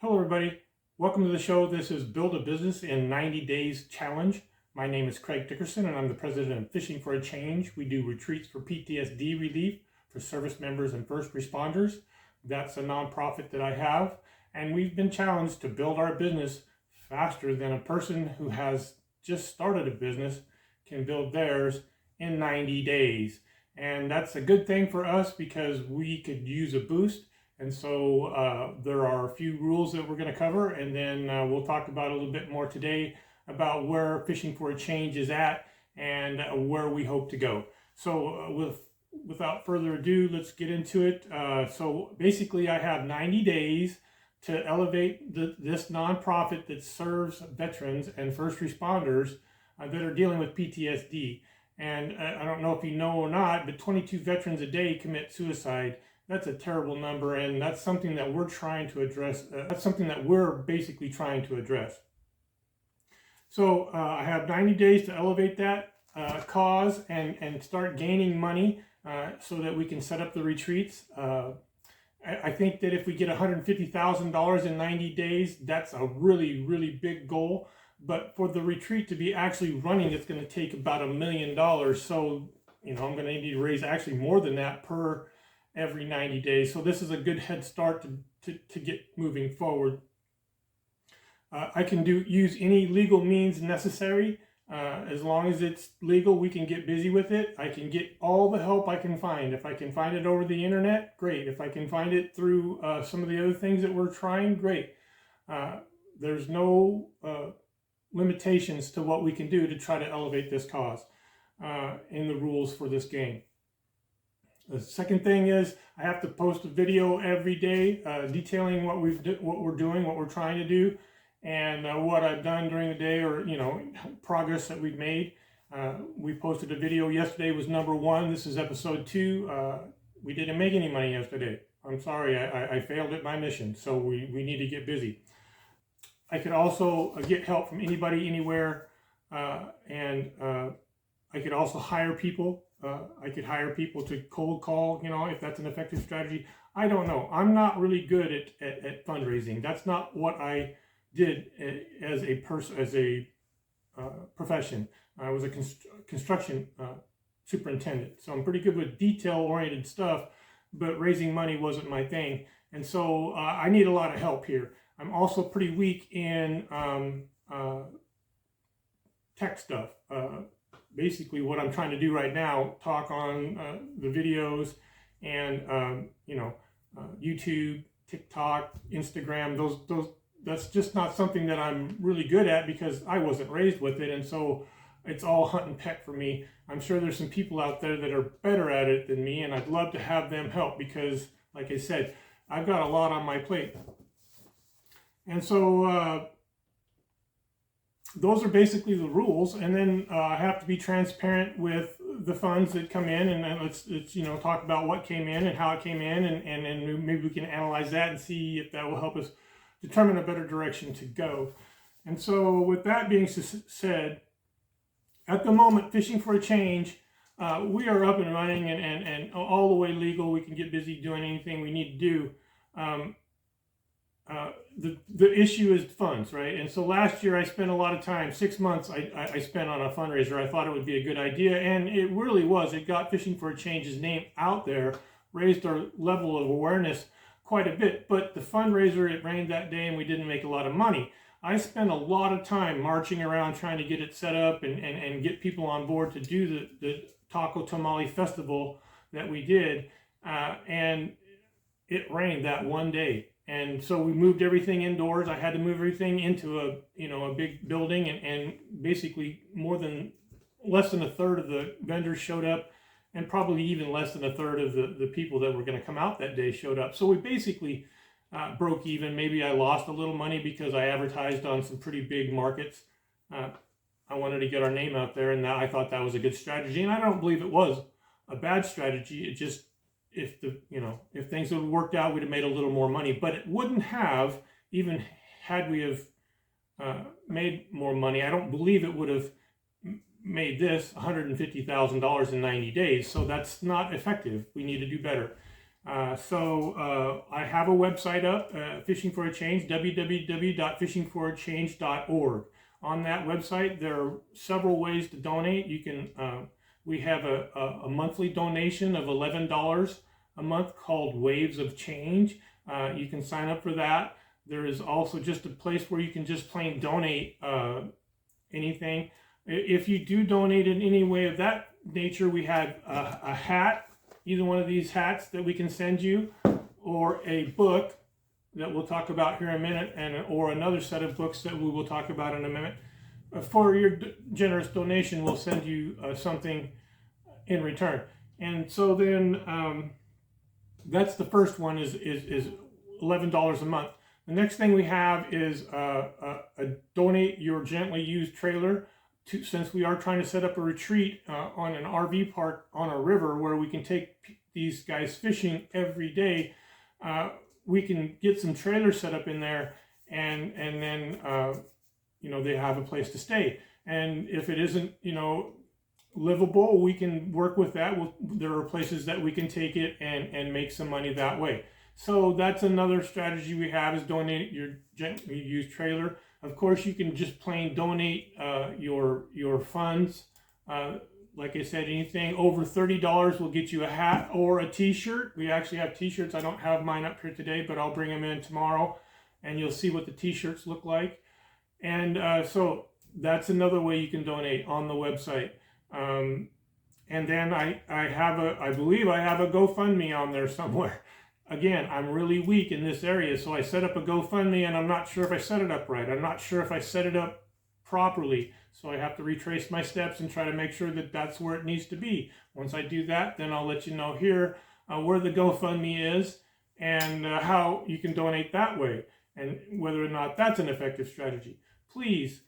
Hello everybody, welcome to the show. This is Build a Business in 90 Days Challenge. My name is Craig Dickerson and I'm the president of Fishing for a Change. We do retreats for PTSD relief for service members and first responders. That's a nonprofit that I have, and we've been challenged to build our business faster than a person who has just started a business can build theirs in 90 days. And that's a good thing for us because we could use a boost. And so there are a few rules that we're going to cover, and then we'll talk about a little bit more today about where Fishing for a Change is at and where we hope to go. So without further ado, let's get into it. So basically, I have 90 days to elevate this nonprofit that serves veterans and first responders that are dealing with PTSD. And I don't know if you know or not, but 22 veterans a day commit suicide. That's a terrible number, and that's something that we're trying to address. That's something that we're basically trying to address. So I have 90 days to elevate that cause and start gaining money so that we can set up the retreats. I think that if we get $150,000 in 90 days, that's a really, really big goal. But for the retreat to be actually running, it's going to take about $1 million. So, I'm going to need to raise actually more than that per every 90 days. So this is a good head start to get moving forward. I can use any legal means necessary. As long as it's legal, we can get busy with it. I can get all the help I can find. If I can find it over the internet, great. If I can find it through some of the other things that we're trying, great. There's no limitations to what we can do to try to elevate this cause in the rules for this game. The second thing is I have to post a video every day detailing what we're doing, what we're trying to do, and what I've done during the day, or progress that we've made. We posted a video yesterday. Was number 1. This is episode 2. We didn't make any money yesterday. I'm sorry, I failed at my mission. So we need to get busy. I could also get help from anybody, anywhere, and I could also hire people. I could hire people to cold call, if that's an effective strategy. I don't know. I'm not really good at fundraising. That's not what I did as a profession. I was a construction superintendent, so I'm pretty good with detail-oriented stuff, but raising money wasn't my thing. And so I need a lot of help here. I'm also pretty weak in tech stuff. Basically what I'm trying to do right now, talk on the videos and YouTube, TikTok, Instagram, that's just not something that I'm really good at because I wasn't raised with it, and so it's all hunt and peck for me. I'm sure there's some people out there that are better at it than me, and I'd love to have them help because, like I said, I've got a lot on my plate. And so those are basically the rules, and then I have to be transparent with the funds that come in, and then let's talk about what came in and how it came in, and then maybe we can analyze that and see if that will help us determine a better direction to go. And so with that being said, at the moment, Fishing for a Change, we are up and running and all the way legal. We can get busy doing anything we need to do. The issue is funds, right? And so last year I spent a lot of time, 6 months I spent on a fundraiser. I thought it would be a good idea, and it really was. It got Fishing for a Change's name out there, raised our level of awareness quite a bit, but the fundraiser, it rained that day and we didn't make a lot of money. I spent a lot of time marching around trying to get it set up and get people on board to do the Taco Tamale Festival that we did, and it rained that one day. And so we moved everything indoors. I had to move everything into a big building, and basically less than a third of the vendors showed up, and probably even less than a third of the people that were going to come out that day showed up. So we basically broke even. Maybe I lost a little money because I advertised on some pretty big markets. I wanted to get our name out there, and I thought that was a good strategy. And I don't believe it was a bad strategy. It just, if things had worked out, we'd have made a little more money. But it wouldn't have, even had we have made more money. I don't believe it would have made this $150,000 in 90 days. So that's not effective. We need to do better. I have a website up, Fishing for a Change, www.fishingforachange.org. On that website, there are several ways to donate. You can, we have a monthly donation of $11 a month called Waves of Change. You can sign up for that. There is also just a place where you can just plain donate anything. If you do donate in any way of that nature, we have a hat, either one of these hats that we can send you, or a book that we'll talk about here in a minute, or another set of books that we will talk about in a minute. For your generous donation, we'll send you something in return. And so then that's the first one, is $11 a month. The next thing we have is a donate your gently used trailer. Since we are trying to set up a retreat on an RV park on a river where we can take these guys fishing every day, we can get some trailers set up in there, and then they have a place to stay. And if it isn't livable, we can work with that. There are places that we can take it and make some money that way. So that's another strategy we have, is donate your gently used trailer. Of course, you can just plain donate your funds. Like I said, anything over $30 will get you a hat or a t-shirt. We actually have t-shirts. I don't have mine up here today, but I'll bring them in tomorrow, and you'll see what the t-shirts look like. And so that's another way you can donate on the website. And then I believe I have a GoFundMe on there somewhere. Again, I'm really weak in this area, so I set up a GoFundMe, and I'm not sure if I set it up right. I'm not sure if I set it up properly, so I have to retrace my steps and try to make sure that that's where it needs to be. Once I do that, then I'll let you know here where the GoFundMe is, and how you can donate that way, and whether or not that's an effective strategy. Please,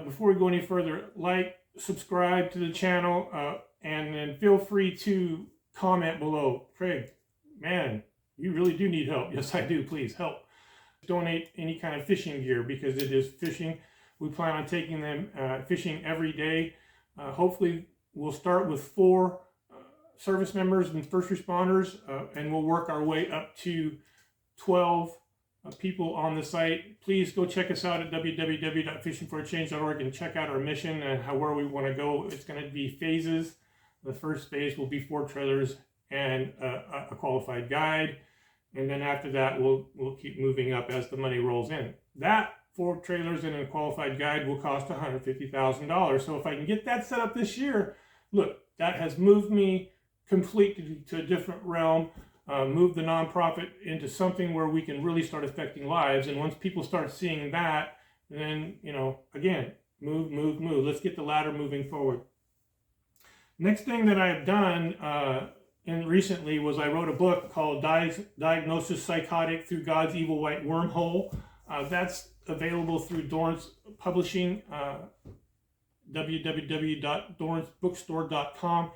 before we go any further, like, subscribe to the channel, and then feel free to comment below. Craig, man, you really do need help. Yes, I do. Please help. Donate any kind of fishing gear, because it is fishing. We plan on taking them fishing every day. Hopefully, we'll start with 4 service members and first responders, and we'll work our way up to 12 people on the site. Please go check us out at www.fishingforachange.org and check out our mission and where we want to go. It's going to be phases. The first phase will be 4 trailers and a qualified guide, and then after that we'll keep moving up as the money rolls in. That 4 trailers and a qualified guide will cost $150,000. So if I can get that set up this year, look, that has moved me completely to a different realm, moved the nonprofit into something where we can really start affecting lives. And once people start seeing that, then again, move. Let's get the ladder moving forward. Next thing that I've done recently was I wrote a book called Diagnosis Psychotic Through God's Evil White Wormhole. That's available through Dorrance Publishing, www.dorrancebookstore.com.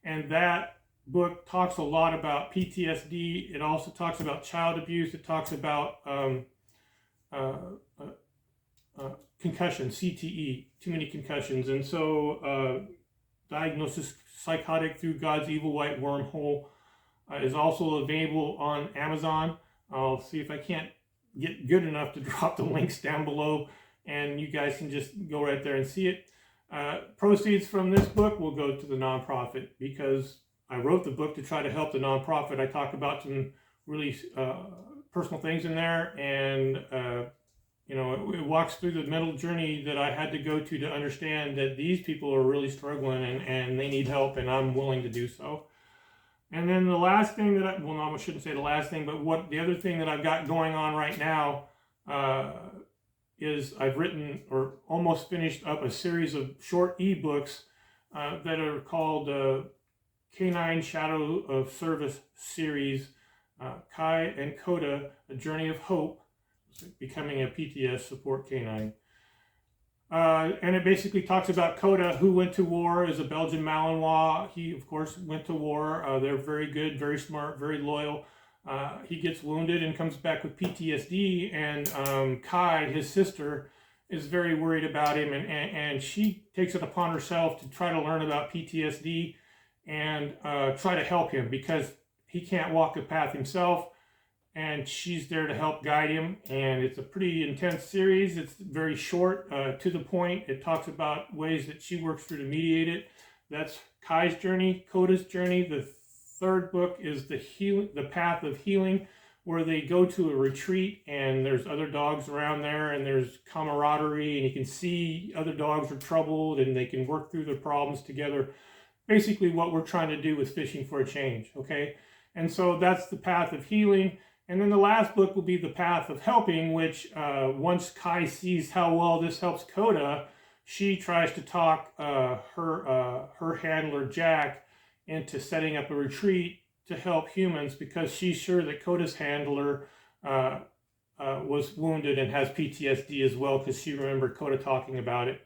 And that book talks a lot about PTSD. It also talks about child abuse. It talks about concussion, CTE, too many concussions. And so Diagnosis Psychotic Through God's Evil White Wormhole is also available on Amazon. I'll see if I can't get good enough to drop the links down below, and you guys can just go right there and see it. Proceeds from this book will go to the nonprofit, because I wrote the book to try to help the nonprofit. I talk about some really personal things in there, and it walks through the mental journey that I had to go to understand that these people are really struggling and they need help, and I'm willing to do so. And then the last thing that I shouldn't say the last thing, but the other thing that I've got going on right now is I've written or almost finished up a series of short ebooks that are called Canine Shadow of Service series, Kai and Coda, A Journey of Hope, Becoming a PTS Support Canine. And it basically talks about Coda, who went to war, is a Belgian Malinois. He, of course, went to war. They're very good, very smart, very loyal. He gets wounded and comes back with PTSD, and Kai, his sister, is very worried about him, and she takes it upon herself to try to learn about PTSD and try to help him, because he can't walk the path himself, and she's there to help guide him. And it's a pretty intense series. It's very short, to the point. It talks about ways that she works through to mediate it. That's Kai's journey, Coda's journey. The third book is the Path of Healing, where they go to a retreat and there's other dogs around there and there's camaraderie, and you can see other dogs are troubled and they can work through their problems together. Basically what we're trying to do with Fishing for a Change, okay? And so that's the Path of Healing. And then the last book will be the Path of Helping, which once Kai sees how well this helps Coda, she tries to talk her handler Jack into setting up a retreat to help humans, because she's sure that Coda's handler was wounded and has PTSD as well, because she remembered Coda talking about it.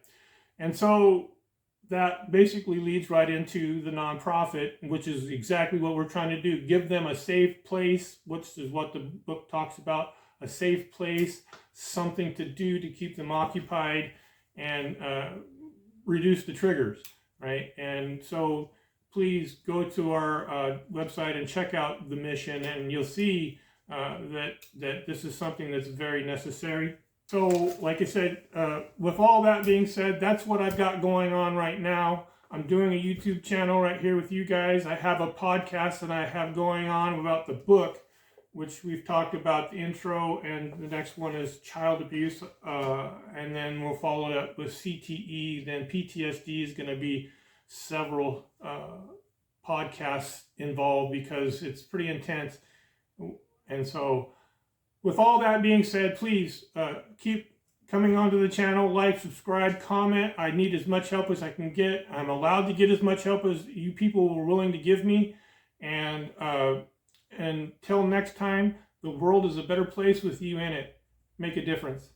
And so that basically leads right into the nonprofit, which is exactly what we're trying to do. Give them a safe place, which is what the book talks about, a safe place, something to do to keep them occupied and reduce the triggers, right? And so please go to our website and check out the mission, and you'll see that this is something that's very necessary. So, like I said, with all that being said, that's what I've got going on right now. I'm doing a YouTube channel right here with you guys. I have a podcast that I have going on about the book, which we've talked about the intro, and the next one is child abuse, and then we'll follow it up with CTE. Then PTSD is going to be several podcasts involved because it's pretty intense. And so with all that being said, please keep coming onto the channel, like, subscribe, comment. I need as much help as I can get. I'm allowed to get as much help as you people were willing to give me. And until next time, the world is a better place with you in it. Make a difference.